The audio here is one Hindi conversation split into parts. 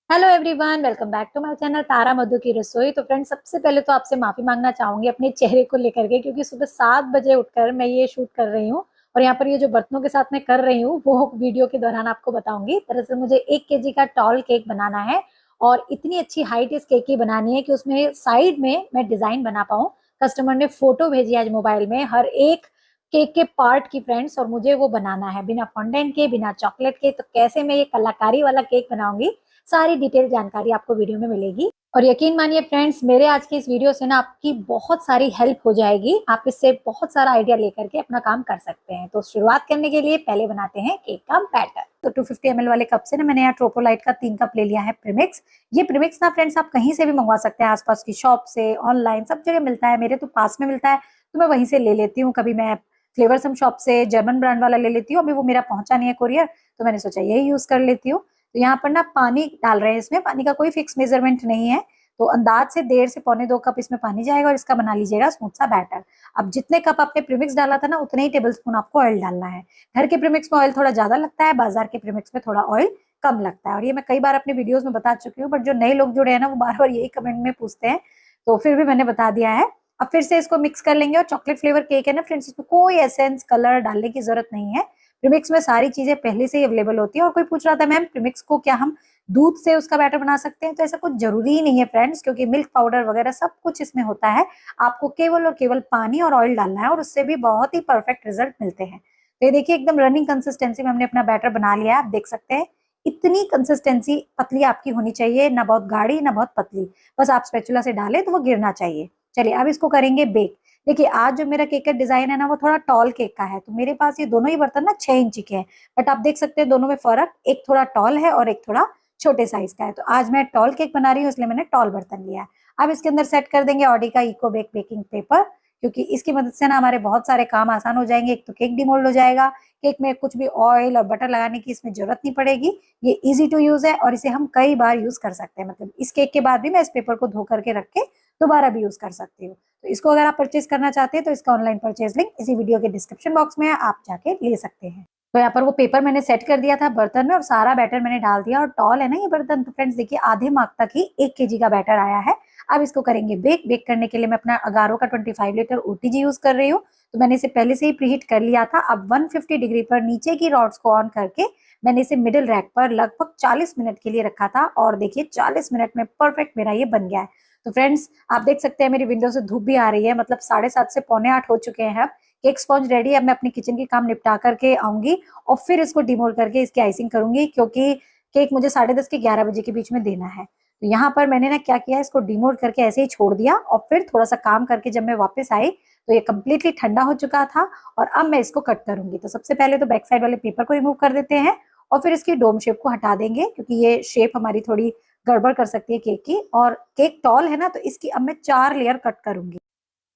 Hello everyone, welcome back to my channel Tara Madhu की रसोई। तो फ्रेंड्स, सबसे पहले तो आपसे माफी मांगना चाहूंगी अपने चेहरे को लेकर के, क्योंकि सुबह 7 बजे उठकर मैं ये शूट कर रही हूँ। और यहाँ पर ये जो बर्तनों के साथ मैं कर रही हूँ वो वीडियो के दौरान आपको बताऊंगी। दरअसल मुझे 1 केजी का टॉल केक बनाना है और इतनी अच्छी हाइट इस केक की बनानी है कि उसमें साइड में मैं डिजाइन बना पाऊँ। कस्टमर ने फोटो भेजी आज मोबाइल में हर एक केक के पार्ट की फ्रेंड्स, और मुझे वो बनाना है बिना फॉन्डेंट के, बिना चॉकलेट के। तो कैसे मैं ये कलाकारी वाला केक बनाऊंगी, सारी डिटेल जानकारी आपको वीडियो में मिलेगी। और यकीन मानिए फ्रेंड्स, मेरे आज की इस वीडियो से ना आपकी बहुत सारी हेल्प हो जाएगी। आप इससे बहुत सारा आइडिया लेकर के अपना काम कर सकते हैं। तो शुरुआत करने के लिए पहले बनाते हैं केक का बैटर। तो 250 ml वाले कप से ना मैंने यहाँ ट्रोपोलाइट का 3 कप ले लिया है प्रीमिक्स। ये प्रीमिक्स ना फ्रेंड्स आप कहीं से भी मंगवा सकते हैं, आसपास की शॉप से, ऑनलाइन, सब जगह मिलता है। मेरे तो पास में मिलता है तो मैं वहीं से ले लेती हूँ। कभी मैं फ्लेवरसम शॉप से जर्मन ब्रांड वाला ले लेती हूँ। अभी वो मेरा पहुंचा नहीं है कोरियर, तो मैंने सोचा यही यूज कर लेती हूँ। तो यहाँ पर ना पानी डाल रहे हैं, इसमें पानी का कोई फिक्स मेजरमेंट नहीं है। तो अंदाज से 1.5 से 1.25 कप इसमें पानी जाएगा और इसका बना लीजिएगा स्मूथ सा बैटर। अब जितने कप आपने प्रीमिक्स डाला था ना, उतने ही टेबल स्पून आपको ऑयल डालना है। घर के प्रीमिक्स में ऑयल थोड़ा ज्यादा लगता है, बाजार के प्रीमिक्स में थोड़ा ऑयल कम लगता है। और ये मैं कई बार अपने वीडियोस में बता चुकी हूँ, बट जो नए लोग जुड़े हैं ना, वो बार बार यही कमेंट में पूछते हैं, तो फिर भी मैंने बता दिया है। अब फिर से इसको मिक्स कर लेंगे। और चॉकलेट फ्लेवर केक है ना फ्रेंड्स, इसमें कोई एसेंस कलर डालने की जरूरत नहीं है। प्रीमिक्स में सारी चीजें पहले से ही अवेलेबल होती है। और कोई पूछ रहा था मैम प्रीमिक्स को क्या हम दूध से उसका बैटर बना सकते हैं? तो ऐसा कुछ जरूरी ही नहीं है फ्रेंड्स, क्योंकि मिल्क पाउडर वगैरह सब कुछ इसमें होता है। आपको केवल और केवल पानी और ऑयल डालना है और उससे भी बहुत ही परफेक्ट रिजल्ट मिलते हैं। तो ये देखिए, एकदम रनिंग कंसिस्टेंसी में हमने अपना बैटर बना लिया है। आप देख सकते हैं इतनी कंसिस्टेंसी पतली आपकी होनी चाहिए, ना बहुत गाढ़ी ना बहुत पतली। बस आप स्पैचुला से डालें तो वो गिरना चाहिए। चलिए अब इसको करेंगे बेक। देखिए, आज जो मेरा केक का डिजाइन है ना, वो थोड़ा टॉल केक का है। तो मेरे पास ये दोनों ही बर्तन ना 6 इंच के हैं, बट आप देख सकते हैं दोनों में फर्क, एक थोड़ा टॉल है और एक थोड़ा छोटे साइज का है। तो आज मैं टॉल केक बना रही हूँ, इसलिए मैंने टॉल बर्तन लिया है। अब इसके अंदर सेट कर देंगे ऑडी का इको बेक बेकिंग पेपर, क्योंकि इसकी मदद से ना हमारे बहुत सारे काम आसान हो जाएंगे। एक तो केक डिमोल्ड हो जाएगा, केक में कुछ भी ऑयल और बटर लगाने की इसमें जरूरत नहीं पड़ेगी। ये इजी टू यूज है और इसे हम कई बार यूज कर सकते हैं। मतलब इस केक के बाद भी मैं इस पेपर को धो करके रख के दोबारा भी यूज कर सकती हूँ। तो इसको अगर आप परचेज करना चाहते हैं तो इसका ऑनलाइन परचेज लिंक इसी वीडियो के डिस्क्रिप्शन बॉक्स में है, आप जाके ले सकते हैं। तो यहाँ पर वो पेपर मैंने सेट कर दिया था बर्तन में और सारा बैटर मैंने डाल दिया। और टॉल है ना ये बर्तन, तो फ्रेंड्स देखिए आधे मार्क तक ही 1 केजी का बैटर आया है। अब इसको करेंगे बेक। बेक करने के लिए मैं अपना अगारो का 25 लीटर ओटीजी यूज कर रही हूँ। तो मैंने इसे पहले से ही प्रीहीट कर लिया था। अब 150 डिग्री पर नीचे की रॉड्स को ऑन करके मैंने इसे मिडिल रैक पर लगभग 40 मिनट के लिए रखा था। और देखिए 40 मिनट में परफेक्ट मेरा ये बन गया है। तो फ्रेंड्स आप देख सकते हैं मेरी विंडो से धूप भी आ रही है, मतलब 7:30 से 7:45 हो चुके हैं। अब केक स्पॉन्ज रेडी है। अब मैं अपनी किचन के काम निपटा करके आऊंगी और फिर इसको डिमोल्ड करके इसकी आइसिंग करूंगी, क्योंकि केक मुझे 10:30 के 11 बजे के बीच में देना है। तो यहाँ पर मैंने ना क्या किया, इसको डिमोल्ड करके ऐसे ही छोड़ दिया और फिर थोड़ा सा काम करके जब मैं वापस आई तो ये कम्प्लीटली ठंडा हो चुका था। और अब मैं इसको कट करूंगी। तो सबसे पहले तो बैक साइड वाले पेपर को रिमूव कर देते हैं और फिर इसकी डोम शेप को हटा देंगे, क्योंकि ये शेप हमारी थोड़ी गड़बड़ कर सकती है केक की। और केक टॉल है ना, तो इसकी अब मैं 4 लेयर कट करूंगी।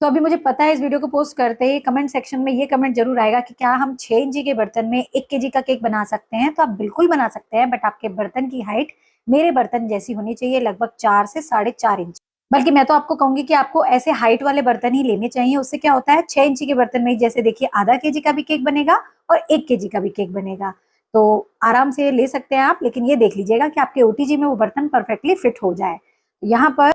तो अभी मुझे पता है इस वीडियो को पोस्ट करते ही कमेंट सेक्शन में ये कमेंट जरूर आएगा कि क्या हम 6 इंची के बर्तन में 1 केजी का केक बना सकते हैं? तो आप बिल्कुल बना सकते हैं, बट आपके बर्तन की हाइट मेरे बर्तन जैसी होनी चाहिए, लगभग 4 से 4.5 इंच। बल्कि मैं तो आपको कहूंगी कि आपको ऐसे हाइट वाले बर्तन ही लेने चाहिए। उससे क्या होता है, 6 इंची के बर्तन में ही जैसे देखिए आधा केजी का भी केक बनेगा और 1 केजी का भी केक बनेगा। तो आराम से ले सकते हैं आप, लेकिन ये देख लीजिएगा कि आपके ओटीजी में वो बर्तन परफेक्टली फिट हो जाए। यहाँ पर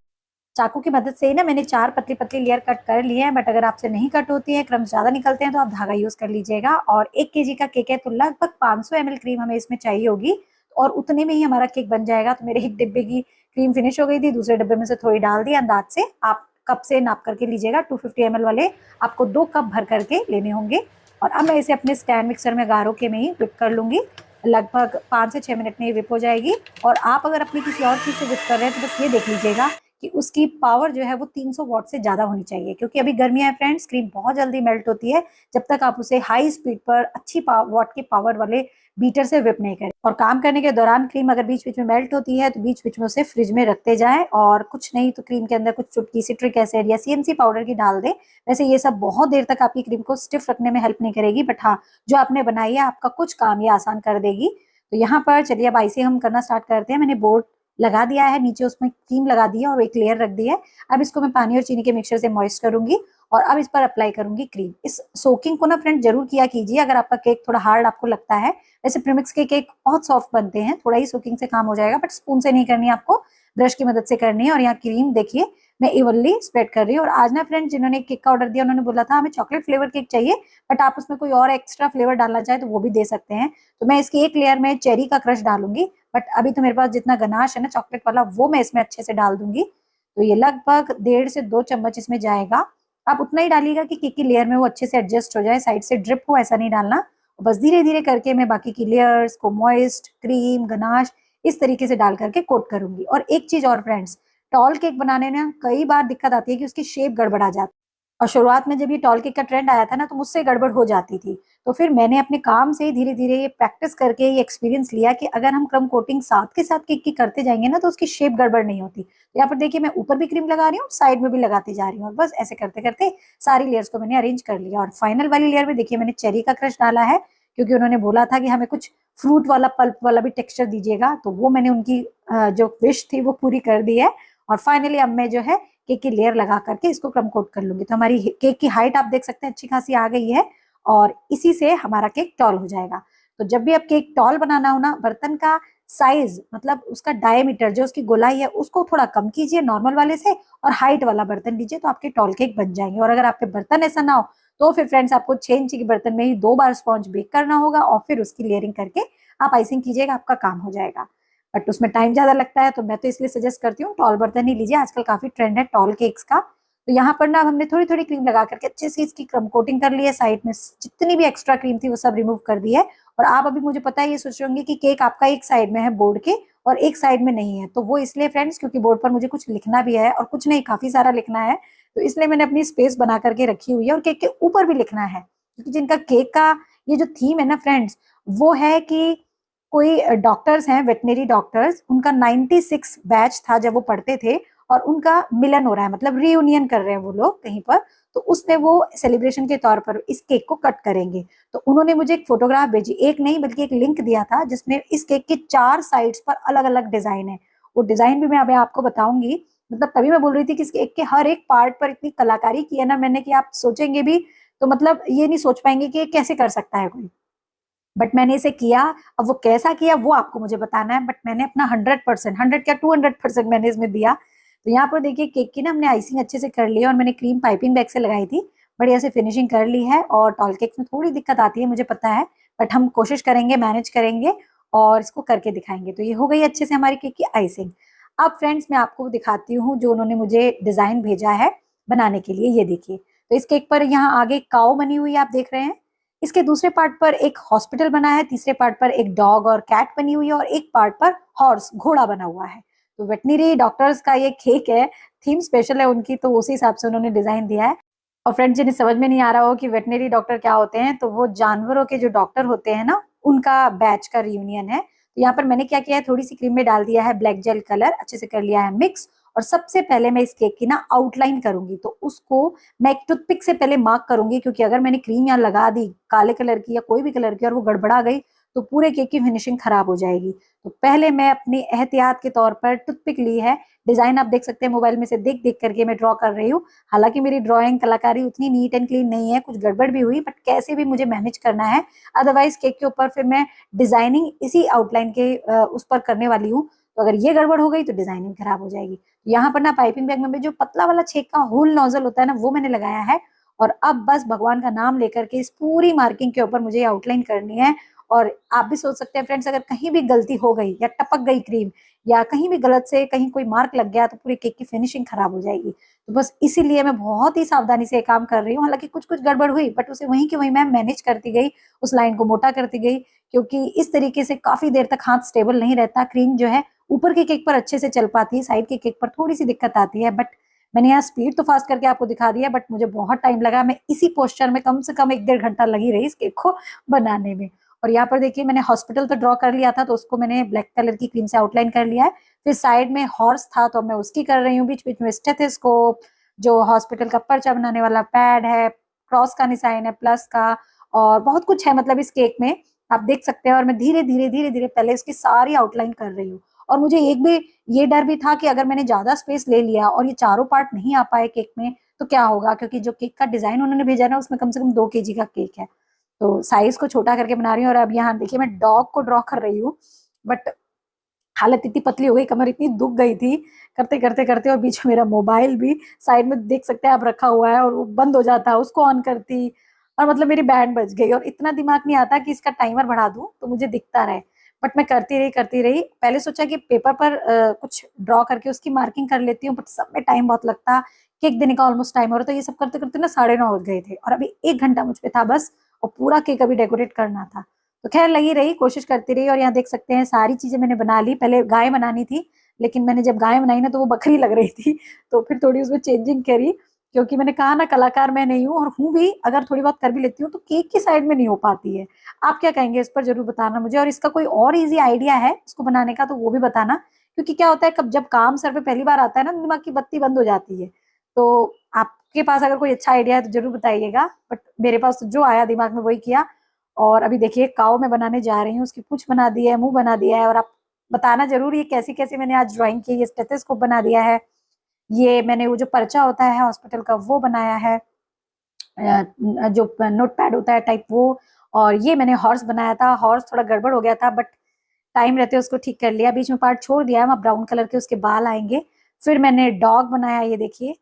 चाकू की मदद से ही ना मैंने 4 पतली पतली लेयर कट कर लिए हैं, बट अगर आपसे नहीं कट होती है, क्रम्स ज्यादा निकलते हैं, तो आप धागा यूज कर लीजिएगा। और 1 केजी का केक है तो लगभग 500 ml क्रीम हमें इसमें चाहिए होगी और उतने में ही हमारा केक बन जाएगा। तो मेरे एक डिब्बे की क्रीम फिनिश हो गई थी, दूसरे डिब्बे में से थोड़ी डाल दी। अंदाज से आप कप से नाप करके लीजिएगा। 250 ml वाले आपको 2 कप भर करके लेने होंगे। और अब मैं इसे अपने स्टैंड मिक्सर में गारो के में ही विप कर लूंगी। लगभग 5 से 6 मिनट में ये विप हो जाएगी। और आप अगर अपनी किसी और चीज से विप कर रहे हैं तो बस ये देख लीजिएगा कि उसकी पावर जो है वो 300 वॉट से ज्यादा होनी चाहिए, क्योंकि अभी गर्मियां हैं फ्रेंड्स, क्रीम बहुत जल्दी मेल्ट होती है जब तक आप उसे हाई स्पीड पर अच्छी वॉट की पावर वाले बीटर से विप नहीं करें। और काम करने के दौरान क्रीम अगर बीच बीच में मेल्ट होती है तो बीच बीच में उसे फ्रिज में रखते जाएं। और कुछ नहीं तो क्रीम के अंदर कुछ चुटकी सिट्रिक एसिड या सीएमसी पाउडर की डाल दें। वैसे ये सब बहुत देर तक आपकी क्रीम को स्टिफ रखने में हेल्प नहीं करेगी, बट हाँ, जो आपने बनाई है आपका कुछ काम ये आसान कर देगी। तो यहाँ पर चलिए अब आइसिंग हम करना स्टार्ट करते हैं। मैंने बोर्ड लगा दिया है, नीचे उसमें क्रीम लगा दी है और एक लेयर रख दी है। अब इसको मैं पानी और चीनी के मिक्सचर से मॉइस्ट करूंगी और अब इस पर अप्लाई करूंगी क्रीम। इस सोकिंग को ना फ्रेंड जरूर किया कीजिए अगर आपका केक थोड़ा हार्ड आपको लगता है। वैसे प्रीमिक्स के केक बहुत सॉफ्ट बनते हैं, थोड़ा ही सोकिंग से काम हो जाएगा, बट स्पून से नहीं करनी है आपको, ब्रश की मदद से करनी है। और यहाँ क्रीम देखिए मैं इवनली स्प्रेड कर रही हूँ। और आज ना फ्रेंड जिन्होंने केक का ऑर्डर दिया उन्होंने बोला था हमें चॉकलेट फ्लेवर केक चाहिए, बट आप उसमें कोई और एक्स्ट्रा फ्लेवर डालना चाहे तो वो भी दे सकते हैं। तो मैं इसकी एक लेयर में चेरी का क्रश डालूंगी, बट अभी तो मेरे पास जितना गनाश है ना चॉकलेट वाला वो मैं इसमें अच्छे से डाल दूंगी। तो ये लगभग 1.5 से 2 चम्मच इसमें जाएगा। आप उतना ही डालिएगा कि केक की लेयर में वो अच्छे से एडजस्ट हो जाए, साइड से ड्रिप हो ऐसा नहीं डालना। बस धीरे धीरे करके मैं बाकी की लेयर्स को मॉइस्ट क्रीम गनाश इस तरीके से डाल करके कोट करूंगी। और एक चीज और फ्रेंड्स, टॉल केक बनाने में कई बार दिक्कत आती है कि उसकी शेप गड़बड़ा जाती है। और शुरुआत में जब ये टॉल केक का ट्रेंड आया था ना तो मुझसे गड़बड़ हो जाती थी। तो फिर मैंने अपने काम से धीरे धीरे ये प्रैक्टिस करके ये एक्सपीरियंस लिया कि अगर हम क्रम कोटिंग साथ के साथ केक की करते जाएंगे ना तो उसकी शेप गड़बड़ नहीं होती। तो यहाँ पर देखिए मैं ऊपर भी क्रीम लगा रही हूँ, साइड में भी लगाती जा रही हूँ, और बस ऐसे करते करते सारी लेयर्स को मैंने अरेंज कर लिया। और फाइनल वाली लेयर में देखिए मैंने चेरी का क्रश डाला है, क्योंकि उन्होंने बोला था कि हमें कुछ फ्रूट वाला पल्प वाला भी टेक्सचर दीजिएगा, तो वो मैंने उनकी जो विश थी वो पूरी कर दी है। और फाइनली अब मैं जो है केक की लेयर लगा करके इसको क्रम कोट कर लूंगी। तो हमारी केक की हाइट आप देख सकते हैं अच्छी खासी आ गई है, और इसी से हमारा केक टॉल हो जाएगा। तो जब भी आप केक टॉल बनाना हो ना, बर्तन का साइज मतलब उसका डायमीटर जो उसकी गोलाई है उसको थोड़ा कम कीजिए नॉर्मल वाले से, और हाइट वाला बर्तन लीजिए तो आपके टॉल केक बन जाएंगे। और अगर आपके बर्तन ऐसा ना हो तो फिर फ्रेंड्स आपको 6 इंच के बर्तन में ही 2 बार स्पॉन्ज बेक करना होगा, और फिर उसकी लेयरिंग करके आप आइसिंग कीजिएगा, आपका काम हो जाएगा। बट उसमें टाइम ज्यादा लगता है, तो मैं तो इसलिए सजेस्ट करती हूँ टॉल बर्तन ही लीजिए, आजकल काफी ट्रेंड है टॉल केक्स का। तो यहाँ पर ना हमने थोड़ी थोड़ी क्रीम लगा करके अच्छे से इसकी क्रम कोटिंग कर ली है, साइड में जितनी भी एक्स्ट्रा क्रीम थी वो सब रिमूव कर दी है। और आप अभी मुझे पता है ये सोच रहे होंगे कि केक आपका एक साइड में है बोर्ड के और एक साइड में नहीं है, तो वो इसलिए फ्रेंड्स क्योंकि बोर्ड पर मुझे कुछ लिखना भी है, और कुछ नहीं काफी सारा लिखना है, तो इसलिए मैंने अपनी स्पेस बना करके रखी हुई है। और केक के ऊपर भी लिखना है, क्योंकि जिनका केक का ये जो थीम है ना फ्रेंड्स, वो है कि कोई डॉक्टर्स हैं वेटनरी डॉक्टर्स, उनका 96 बैच था जब वो पढ़ते थे, और उनका मिलन हो रहा है, मतलब रीयूनियन कर रहे हैं वो लोग कहीं पर, तो उसमें वो सेलिब्रेशन के तौर पर इस केक को कट करेंगे। तो उन्होंने मुझे एक फोटोग्राफ भेजी, एक नहीं बल्कि एक लिंक दिया था जिसमें इस केक के 4 साइड्स पर अलग अलग डिजाइन है। वो डिजाइन भी मैं अभी आपको बताऊंगी, मतलब तभी मैं बोल रही थी कि इस केक के हर एक पार्ट पर इतनी कलाकारी की है ना मैंने कि आप सोचेंगे भी तो मतलब ये नहीं सोच पाएंगे कि ये कैसे कर सकता है कोई। बट मैंने इसे किया। अब वो कैसा किया वो आपको मुझे बताना है, बट मैंने अपना 100%, 100 क्या 200% मैंने इसमें दिया। तो यहाँ पर देखिए केक की ना हमने आइसिंग अच्छे से कर ली है, और मैंने क्रीम पाइपिंग बैग से लगाई थी, बढ़िया से फिनिशिंग कर ली है। और टॉल केक्स में थोड़ी दिक्कत आती है मुझे पता है, बट हम कोशिश करेंगे, मैनेज करेंगे और इसको करके दिखाएंगे। तो ये हो गई अच्छे से हमारी केक की आइसिंग। अब फ्रेंड्स मैं आपको दिखाती हूँ जो उन्होंने मुझे डिजाइन भेजा है बनाने के लिए, ये देखिए। तो इस केक पर यहाँ आगे काऊ बनी हुई है, आप देख रहे हैं। इसके दूसरे पार्ट पर एक हॉस्पिटल बना है, तीसरे पार्ट पर एक डॉग और कैट बनी हुई है, और एक पार्ट पर हॉर्स घोड़ा बना हुआ है। तो वेटनरी डॉक्टर्स का ये केक है, थीम स्पेशल है उनकी, तो उसी हिसाब से उन्होंने डिजाइन दिया है। और फ्रेंड्स जिन्हें समझ में नहीं आ रहा हो कि वेटनरी डॉक्टर क्या होते हैं, तो वो जानवरों के जो डॉक्टर होते हैं ना उनका बैच का रियूनियन है। तो यहाँ पर मैंने क्या किया है, थोड़ी सी क्रीम में डाल दिया है ब्लैक जेल कलर, अच्छे से कर लिया है मिक्स। और सबसे पहले मैं इस केक की ना आउटलाइन करूंगी, तो उसको मैं एक टूथपिक से पहले मार्क करूंगी, क्योंकि अगर मैंने क्रीम यहाँ लगा दी काले कलर की या कोई भी कलर की और वो गड़बड़ा गई तो पूरे केक की फिनिशिंग खराब हो जाएगी। तो पहले मैं अपनी एहतियात के तौर पर टूथपिक ली है। डिजाइन आप देख सकते हैं मोबाइल में से देख देख करके मैं ड्रॉ कर रही हूँ। हालांकि मेरी ड्राइंग कलाकारी उतनी नीट एंड क्लीन नहीं है, कुछ गड़बड़ भी हुई, बट कैसे भी मुझे मैनेज करना है, अदरवाइज केक के ऊपर फिर मैं डिजाइनिंग इसी आउटलाइन के उस पर करने वाली हूँ। तो अगर ये गड़बड़ हो गई तो डिजाइनिंग खराब हो जाएगी। यहाँ पर ना पाइपिंग बैग में जो पतला वाला छेक का होल नोजल होता है ना वो मैंने लगाया है। और अब बस भगवान का नाम लेकर के इस पूरी मार्किंग के ऊपर मुझे आउटलाइन करनी है। और आप भी सोच सकते हैं फ्रेंड्स, अगर कहीं भी गलती हो गई या टपक गई क्रीम या कहीं भी गलत से कहीं कोई मार्क लग गया तो पूरी केक की फिनिशिंग खराब हो जाएगी। तो बस इसीलिए मैं बहुत ही सावधानी से काम कर रही हूँ। हालांकि कुछ कुछ गड़बड़ हुई, बट उसे वहीं की वहीं मैं मैनेज करती गई, उस लाइन को मोटा करती गई, क्योंकि इस तरीके से काफी देर तक हाथ स्टेबल नहीं रहता। क्रीम जो है ऊपर के केक पर अच्छे से चल पाती है, साइड के केक पर थोड़ी सी दिक्कत आती है। बट मैंने यहाँ स्पीड तो फास्ट करके आपको दिखा दिया, बट मुझे बहुत टाइम लगा। मैं इसी पोस्चर में कम से कम 1-1.5 घंटा लगी रही इस केक को बनाने में। और यहाँ पर देखिए मैंने हॉस्पिटल तो ड्रॉ कर लिया था, तो उसको मैंने ब्लैक कलर की क्रीम से आउटलाइन कर लिया है। फिर साइड में हॉर्स था तो मैं उसकी कर रही हूँ, बीच बीच में स्टेथोस्कोप, जो हॉस्पिटल का पर्चा बनाने वाला पैड है, क्रॉस का निशान है, प्लस का, और बहुत कुछ है मतलब इस केक में आप देख सकते हैं। और मैं धीरे धीरे धीरे धीरे पहले इसकी सारी आउटलाइन कर रही हूँ। और मुझे एक भी ये डर भी था कि अगर मैंने ज्यादा स्पेस ले लिया और ये चारों पार्ट नहीं आ पाए केक में, तो क्या होगा, क्योंकि जो केक का डिजाइन उन्होंने भेजा ना उसमें कम से कम 2 kg का केक है। तो साइज को छोटा करके बना रही हूँ। और अब यहाँ देखिए मैं डॉग को ड्रॉ कर रही हूँ, बट हालत इतनी पतली हो गई, कमर इतनी दुख गई थी करते करते करते। और बीच में मेरा मोबाइल भी साइड में देख सकते हैं आप रखा हुआ है, और वो बंद हो जाता, उसको ऑन करती, और मतलब मेरी बैंड बज गई। और इतना दिमाग नहीं आता कि इसका टाइमर बढ़ा दूं तो मुझे दिखता रहे, बट मैं करती रही। पहले सोचा कि पेपर पर कुछ ड्रॉ करके उसकी मार्किंग कर लेती हूँ, बट सब में टाइम बहुत लगता, केक देने का ऑलमोस्ट टाइम हो रहा, तो ये सब करते करते ना 9:30 बज गए थे, और अभी 1 घंटा मुझ पे था बस, और पूरा केक अभी डेकोरेट करना था। तो खैर लगी रही, कोशिश करती रही। और यहाँ देख सकते हैं सारी चीजें मैंने बना ली। पहले गाय बनानी थी, लेकिन मैंने जब गाय बनाई ना तो वो बकरी लग रही थी, तो फिर थोड़ी उसमें चेंजिंग करी, क्योंकि मैंने कहा ना कलाकार मैं नहीं हूँ, और हूँ भी, अगर थोड़ी बहुत कर भी लेती हूँ तो केक की साइड में नहीं हो पाती है। आप क्या कहेंगे इस पर, जरूर बताना मुझे। और इसका कोई और इजी आइडिया है इसको बनाने का तो वो भी बताना, क्योंकि क्या होता है कब जब काम सर पे पहली बार आता है ना, दिमाग की बत्ती बंद हो जाती है। तो आपके पास अगर कोई अच्छा आइडिया है तो जरूर बताइएगा, बट मेरे पास तो जो आया दिमाग में वही किया। और अभी देखिए काऊ मैं बनाने जा रही हूँ, उसकी पूंछ बना दी है, मुंह बना दिया है। और आप बताना जरूर ये कैसी कैसी मैंने आज ड्राइंग की। ये स्टेथोस्कोप बना दिया है, ये मैंने वो जो पर्चा होता है हॉस्पिटल का वो बनाया है, जो नोट पैड होता है टाइप वो। और ये मैंने हॉर्स बनाया था, हॉर्स थोड़ा गड़बड़ हो गया था, बट टाइम रहते उसको ठीक कर लिया। बीच में पार्ट छोड़ दिया है, वहाँ ब्राउन कलर के उसके बाल आएंगे। फिर मैंने डॉग बनाया, ये देखिए,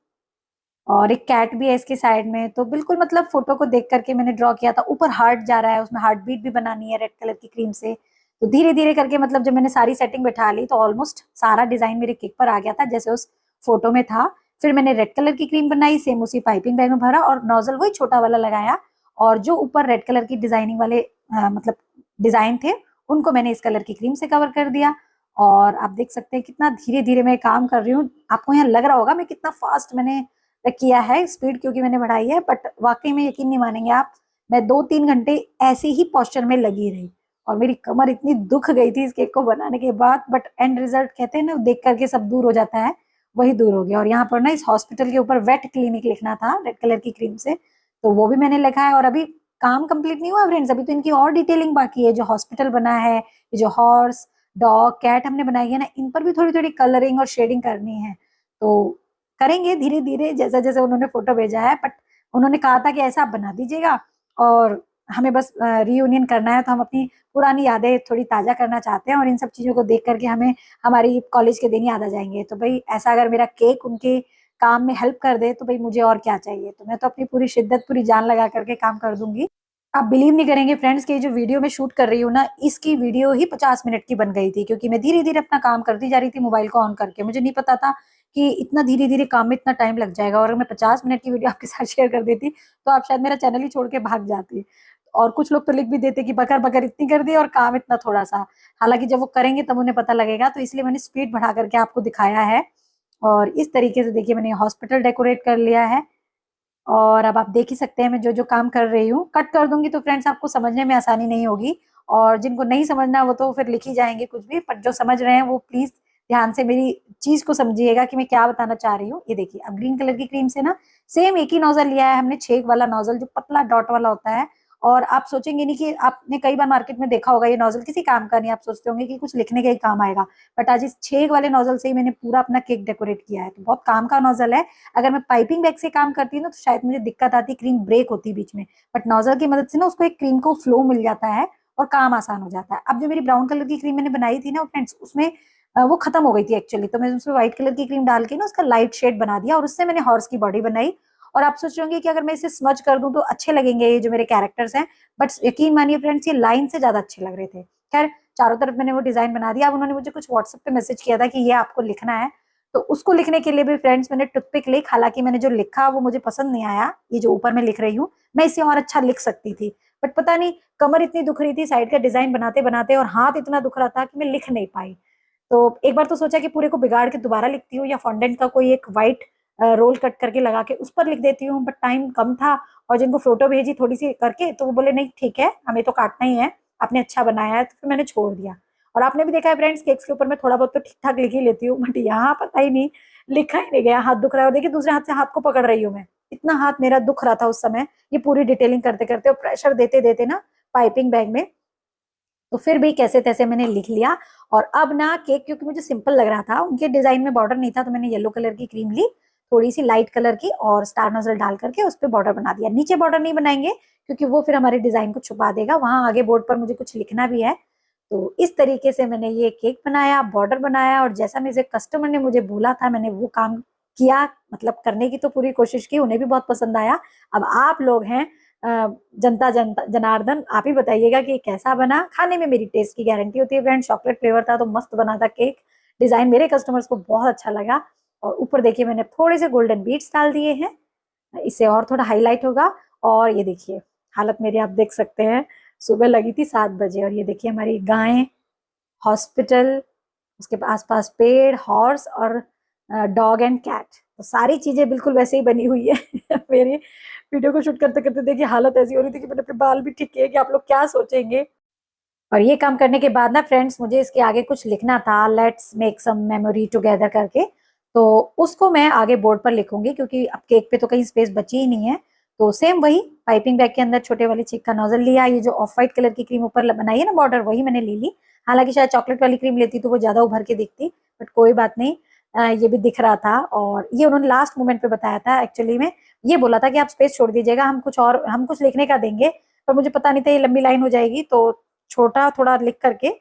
और एक कैट भी है इसके साइड में। तो बिल्कुल मतलब फोटो को देख करके मैंने ड्रॉ किया था। ऊपर हार्ट जा रहा है, उसमें हार्ट बीट भी बनानी है रेड कलर की क्रीम से। तो धीरे धीरे करके मतलब जब मैंने सारी सेटिंग बैठा ली तो ऑलमोस्ट सारा डिजाइन मेरे केक पर आ गया था जैसे उस फोटो में था। फिर मैंने रेड कलर की क्रीम बनाई, सेम उसी पाइपिंग बैग में भरा, और नोजल वही छोटा वाला लगाया। और जो ऊपर रेड कलर की डिजाइनिंग वाले मतलब डिजाइन थे उनको मैंने इस कलर की क्रीम से कवर कर दिया। और आप देख सकते हैं कितना धीरे धीरे मैं काम कर रही हूँ। आपको यहाँ लग रहा होगा मैं कितना फास्ट मैंने किया है, स्पीड क्योंकि मैंने बढ़ाई है, बट वाकई में यकीन नहीं मानेंगे आप, मैं 2-3 घंटे ऐसे ही पोस्चर में लगी रही। और मेरी कमर इतनी दुख गई थी इस केक को बनाने के बाद, बट एंड रिजल्ट कहते हैं ना देख करके सब दूर हो जाता है, वही दूर हो गया। और यहाँ पर ना इस हॉस्पिटल के ऊपर वेट क्लिनिक लिखना था रेड कलर की क्रीम से, तो वो भी मैंने लिखा है। और अभी काम कंप्लीट नहीं हुआ फ्रेंड्स, अभी तो इनकी और डिटेलिंग बाकी है। जो हॉस्पिटल बना है, ये जो हॉर्स डॉग कैट हमने बनाई है ना, इन पर भी थोड़ी थोड़ी कलरिंग और शेडिंग करनी है। तो करेंगे धीरे धीरे जैसा जैसे उन्होंने फोटो भेजा है। बट उन्होंने कहा था कि ऐसा आप बना दीजिएगा, और हमें बस रीयूनियन करना है, तो हम अपनी पुरानी यादें थोड़ी ताजा करना चाहते हैं। और इन सब चीजों को देख करके हमें हमारी कॉलेज के दिन याद आ जाएंगे। तो भाई ऐसा अगर मेरा केक उनके काम में हेल्प कर दे तो भाई मुझे और क्या चाहिए। तो मैं तो अपनी पूरी शिद्दत पूरी जान लगा करके काम कर दूंगी। आप बिलीव नहीं करेंगे फ्रेंड्स कि जो वीडियो में शूट कर रही हूँ ना, इसकी वीडियो ही 50 मिनट की बन गई थी, क्योंकि मैं धीरे धीरे अपना काम करती जा रही थी मोबाइल को ऑन करके। मुझे नहीं पता था कि इतना धीरे धीरे काम में इतना टाइम लग जाएगा। और अगर मैं 50 मिनट की वीडियो आपके साथ शेयर कर देती तो आप शायद मेरा चैनल ही छोड़ के भाग जाती। और कुछ लोग तो लिख भी देते कि बकर बकर इतनी कर दी और काम इतना थोड़ा सा। हालांकि जब वो करेंगे तब उन्हें पता लगेगा, तो इसलिए मैंने स्पीड बढ़ा करके आपको दिखाया है। और इस तरीके से देखिए मैंने हॉस्पिटल डेकोरेट कर लिया है। और अब आप देख ही सकते हैं मैं जो जो काम कर रही हूँ, कट कर दूंगी तो फ्रेंड्स आपको समझने में आसानी नहीं होगी। और जिनको नहीं समझना वो तो फिर लिख ही जाएंगे कुछ भी, पर जो समझ रहे हैं वो प्लीज ध्यान से मेरी चीज को समझिएगा कि मैं क्या बताना चाह रही हूँ। ये देखिए अब ग्रीन कलर की क्रीम से ना सेम एक ही नोजल लिया है हमने, छेक वाला नोजल जो पतला डॉट वाला होता है। और आप सोचेंगे नहीं कि आपने कई बार मार्केट में देखा होगा ये नोजल किसी काम का नहीं, आप सोचते होंगे कि कुछ लिखने का ही काम आएगा। बट आज इस छेक वाले नोजल से ही मैंने पूरा अपना केक डेकोरेट किया है, तो बहुत काम का नोजल है। अगर मैं पाइपिंग बैग से काम करती ना तो शायद मुझे दिक्कत आती, क्रीम ब्रेक होती बीच में। बट नोजल की मदद से ना उसको एक क्रीम को फ्लो मिल जाता है और काम आसान हो जाता है। अब जो मेरी ब्राउन कलर की क्रीम मैंने बनाई थी ना फ्रेंड्स, उसमें वो खत्म हो गई थी एक्चुअली, तो मैं उसमें व्हाइट कलर की क्रीम डाल के ना उसका लाइट शेड बना दिया, और उससे मैंने हॉर्स की बॉडी बनाई। और आप सोच रहे होंगे कि अगर मैं इसे स्मज कर दूं तो अच्छे लगेंगे ये जो मेरे कैरेक्टर्स हैं, बट यकीन मानिए फ्रेंड्स ये लाइन से ज्यादा अच्छे लग रहे थे। खैर चारों तरफ मैंने वो डिजाइन बना दिया। अब उन्होंने मुझे कुछ व्हाट्सएप पे मैसेज किया था कि ये आपको लिखना है, तो उसको लिखने के लिए भी फ्रेंड्स मैंने टूथपिक लिख, हालांकि मैंने जो लिखा वो मुझे पसंद नहीं आया। ये जो ऊपर मैं लिख रही हूँ मैं इसे और अच्छा लिख सकती थी, बट पता नहीं कमर इतनी दुख रही थी साइड का डिजाइन बनाते बनाते, और हाथ इतना दुख रहा था कि मैं लिख नहीं पाई। तो एक बार तो सोचा कि पूरे को बिगाड़ के दोबारा लिखती हूँ, या फॉन्डेंट का कोई एक व्हाइट रोल कट करके लगा के उस पर लिख देती हूँ, बट टाइम कम था। और जिनको फोटो भेजी थोड़ी सी करके तो वो बोले नहीं ठीक है हमें तो काटना ही है, आपने अच्छा बनाया है, तो फिर मैंने छोड़ दिया। और आपने भी देखा है फ्रेंड्स केक्स के ऊपर मैं थोड़ा बहुत तो ठीक ठाक लिख ही लेती हूँ, बट यहाँ पता ही नहीं लिखा ही नहीं गया, हाथ दुख रहा है। और देखिए दूसरे हाथ से हाथ को पकड़ रही हूँ मैं, इतना हाथ मेरा दुख रहा था उस समय ये पूरी डिटेलिंग करते करते और प्रेशर देते देते ना पाइपिंग बैग में। तो फिर भी कैसे तैसे मैंने लिख लिया। और अब ना केक क्योंकि मुझे सिंपल लग रहा था, उनके डिजाइन में बॉर्डर नहीं था, तो मैंने येलो कलर की क्रीम ली, थोड़ी सी लाइट कलर की और स्टार नोजल डाल करके उस पर बॉर्डर बना दिया। नीचे बॉर्डर नहीं बनाएंगे क्योंकि वो फिर हमारे डिजाइन को छुपा देगा, वहां आगे बोर्ड पर मुझे कुछ लिखना भी है। तो इस तरीके से मैंने ये केक बनाया, बॉर्डर बनाया, और जैसा मेरे कस्टमर ने मुझे बोला था मैंने वो काम किया, मतलब करने की तो पूरी कोशिश की, उन्हें भी बहुत पसंद आया। अब आप लोग हैं जनता जनार्दन, आप ही बताइएगा कि कैसा बना। खाने में मेरी टेस्ट की गारंटी होती है फ्रेंड। चॉकलेट फ्लेवर था तो मस्त बना था केक, डिजाइन मेरे कस्टमर्स को बहुत अच्छा लगा। और ऊपर देखिए मैंने थोड़े से गोल्डन बीट्स डाल दिए हैं, इससे और थोड़ा हाईलाइट होगा। और ये देखिए हालत मेरी आप देख सकते हैं, सुबह लगी थी 7 बजे, और ये देखिए हमारी गायें, हॉस्पिटल, उसके आसपास पेड़, हॉर्स और डॉग एंड कैट, तो सारी चीजें बिल्कुल वैसे ही बनी हुई है। मेरे वीडियो को शूट करते करते देखिए हालत ऐसी हो रही थी कि मैंने अपने बाल भी ठीक किए कि आप लोग क्या सोचेंगे। और ये काम करने के बाद ना फ्रेंड्स मुझे इसके आगे कुछ लिखना था, let's make some memory together करके, तो उसको मैं आगे बोर्ड पर लिखूंगी क्योंकि अब केक पे तो कहीं स्पेस बची ही नहीं है। तो सेम वही पाइपिंग बैग के अंदर छोटे वाले चिक का नोजल लिया, ये जो ऑफ व्हाइट कलर की क्रीम ऊपर बनाई है ना बॉर्डर, वही मैंने ले ली। हालांकि शायद चॉकलेट वाली क्रीम लेती तो वो ज्यादा उभर के दिखती, बट कोई बात नहीं, ये भी दिख रहा था। और ये उन्होंने लास्ट मोमेंट पे बताया था, एक्चुअली में ये बोला था कि आप स्पेस छोड़ दीजिएगा, हम कुछ लिखने का देंगे, पर मुझे पता नहीं था ये लंबी लाइन हो जाएगी, तो छोटा थोड़ा लिख करके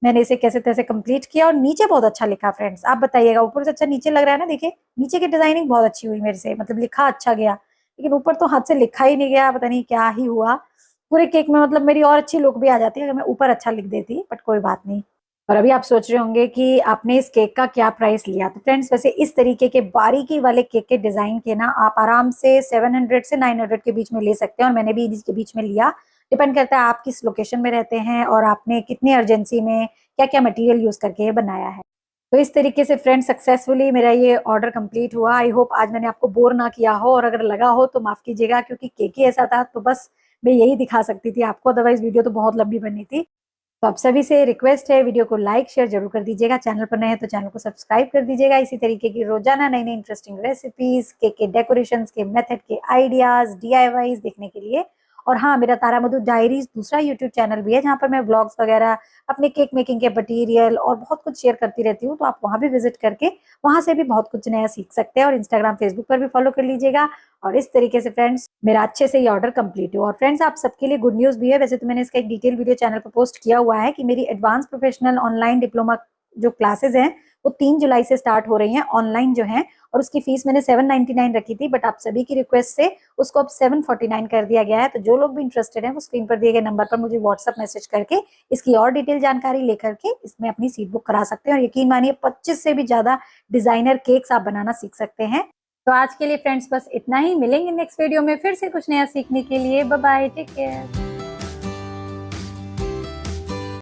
मैंने इसे कैसे तैसे कंप्लीट किया। और नीचे बहुत अच्छा लिखा फ्रेंड्स, आप बताइएगा, ऊपर से अच्छा नीचे लग रहा है ना, देखिए नीचे की डिजाइनिंग बहुत अच्छी हुई मेरे से, मतलब लिखा अच्छा गया, लेकिन ऊपर तो हाथ से लिखा ही नहीं गया, पता नहीं क्या ही हुआ पूरे केक में। मतलब मेरी और अच्छी लुक भी आ जाती है अगर मैं ऊपर अच्छा लिख देती, बट कोई बात नहीं। और अभी आप सोच रहे होंगे कि आपने इस केक का क्या प्राइस लिया, तो फ्रेंड्स वैसे इस तरीके के बारीकी वाले केक के डिजाइन के ना आप आराम से 700 से 900 के बीच में ले सकते हैं, और मैंने भी इसके बीच में लिया। डिपेंड करता है आप किस लोकेशन में रहते हैं और आपने कितनी अर्जेंसी में क्या क्या मटेरियल यूज करके ये बनाया है। तो इस तरीके से फ्रेंड सक्सेसफुली मेरा ये ऑर्डर कंप्लीट हुआ। आई होप आज मैंने आपको बोर ना किया हो, और अगर लगा हो तो माफ कीजिएगा क्योंकि केक ही ऐसा था, तो बस मैं यही दिखा सकती थी आपको, अदरवाइज वीडियो तो बहुत लंबी बनी थी। तो आप सभी से रिक्वेस्ट है, वीडियो को लाइक शेयर जरूर कर दीजिएगा, चैनल पर नए हैं तो चैनल को सब्सक्राइब कर दीजिएगा इसी तरीके की रोजाना नई नई इंटरेस्टिंग रेसिपीज, केक के डेकोरेशन के मेथड के आइडियाज, DIYs देखने के लिए। और हाँ, मेरा तारा मधु डायरीज दूसरा यूट्यूब चैनल भी है जहाँ पर मैं व्लॉग्स वगैरह, अपने केक मेकिंग के मटीरियल और बहुत कुछ शेयर करती रहती हूँ, तो आप वहाँ भी विजिट करके वहां से भी बहुत कुछ नया सीख सकते हैं। और इंस्टाग्राम फेसबुक पर भी फॉलो कर लीजिएगा। और इस तरीके से फ्रेंड्स मेरा अच्छे से ये ऑर्डर कंप्लीट हुआ। और फ्रेंड्स आप सबके लिए गुड न्यूज भी है, वैसे तो मैंने इसका एक डिटेल वीडियो चैनल पर पोस्ट किया हुआ है कि मेरी एडवांस प्रोफेशनल ऑनलाइन डिप्लोमा जो क्लासेस हैं वो 3 जुलाई से स्टार्ट हो रही हैं ऑनलाइन जो है, और उसकी फीस मैंने 799 रखी थी, बट आप सभी की रिक्वेस्ट से उसको अब 749 कर दिया गया है। तो जो लोग भी इंटरेस्टेड हैं वो स्क्रीन पर दिए गए नंबर पर मुझे व्हाट्सअप मैसेज करके इसकी और डिटेल जानकारी लेकर के इसमें अपनी सीट बुक करा सकते हैं। और यकीन मानिए 25 से भी ज्यादा डिजाइनर केक्स आप बनाना सीख सकते हैं। तो आज के लिए फ्रेंड्स बस इतना ही, मिलेंगे नेक्स्ट वीडियो में फिर से कुछ नया सीखने के लिए। Bye bye, take care.